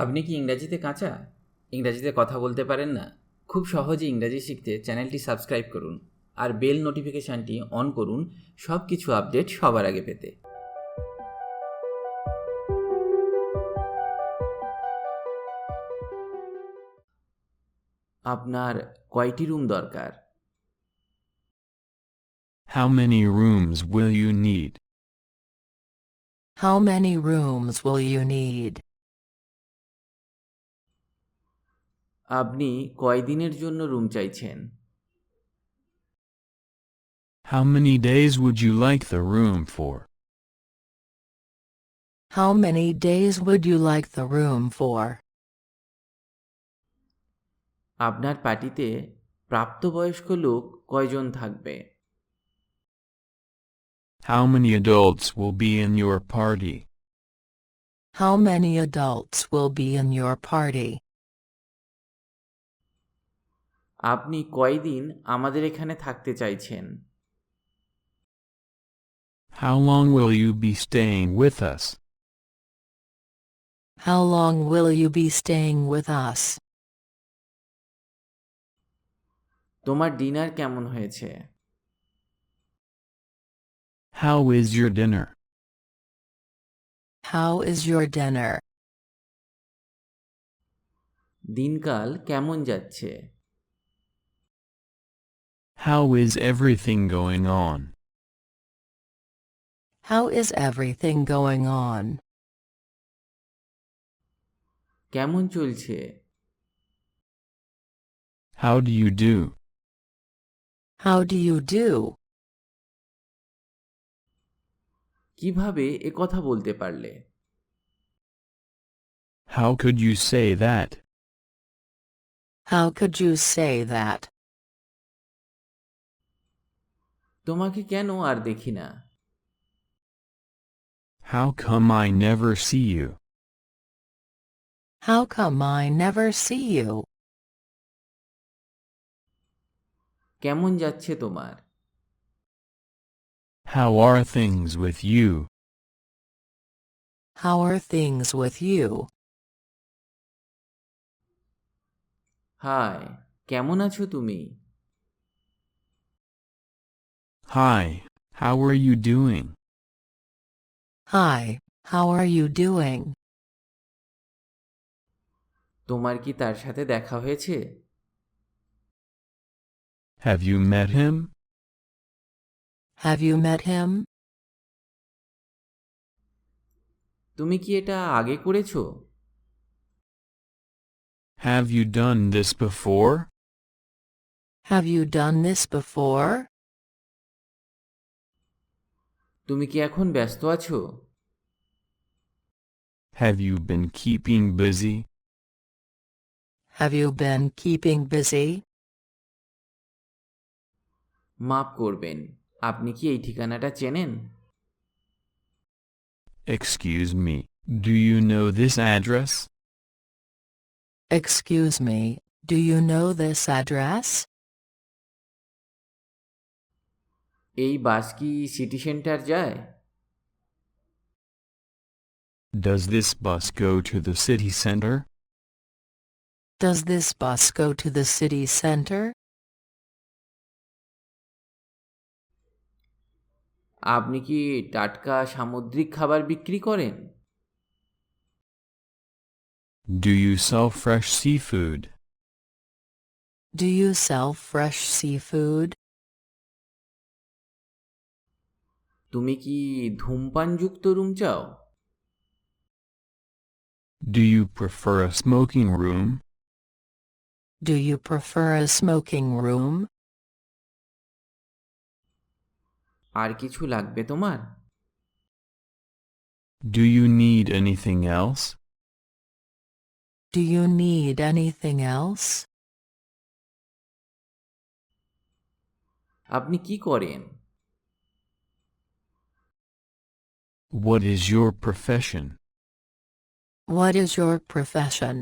আপনি কি ইংরাজিতে কাঁচা? ইংরাজিতে কথা বলতে পারেন না? খুব সহজে ইংরাজি শিখতে চ্যানেলটি সাবস্ক্রাইব করুন আর বেল নোটিফিকেশানটি অন করুন সব কিছু আপডেট সবার আগে পেতে। আপনার কয়টি রুম দরকার? How many rooms will you need? How many rooms will you need? আপনি কয়দিনের জন্য রুম চাইছেন? How many days would you like the room for? How many days would you like the room for? আপনার পার্টিতে প্রাপ্তবয়স্ক লোক কয়জন থাকবে? How many adults will be in your party? How many adults will be in your party? আপনি কয়দিন আমাদের এখানে থাকতে চাইছেন? How long will you be staying with us? How long will you be staying with us? তোমার dinner কেমন হয়েছে? How is your dinner? How is your dinner? দিনকাল কেমন যাচ্ছে? How is everything going on? How is everything going on? কেমন চলছে? How do you do? How do you do? কিভাবে এ কথা বলতে পারলে? How could you say that? How could you say that? তোমাকে কেন আর দেখি না? How come I never see you? How come I never see you? কেমন যাচ্ছে তোমার? How are things with you? How are things with you? Hi, কেমন আছো তুমি? Hi, how are you doing? Hi, how are you doing? তোমার কি তার সাথে দেখা হয়েছে? Have you met him? Have you met him? তুমি কি এটা আগে করেছো? Have you done this before? Have you done this before? তুমি কি এখন ব্যস্ত আছো? Have you been keeping busy? Have you been keeping busy? মাফ করবেন, আপনি কি এই ঠিকানাটা চেনেন? Excuse me, do you know this address? Excuse me, do you know this address? এই বাস কি সিটি সেন্টার যায়? Does this bus go to the city center? Does this bus go to the city center? আপনি কি টাটকা সামুদ্রিক খাবার বিক্রি করেন? Do you sell fresh seafood? Do you sell fresh seafood? তুমি কি ধূমপানযুক্ত রুম চাও? Do you prefer a smoking room? Do you prefer a smoking room? আর কিছু লাগবে তোমার? Do you need anything else? Do you need anything else? আপনি কি করেন? What is your profession? What is your profession?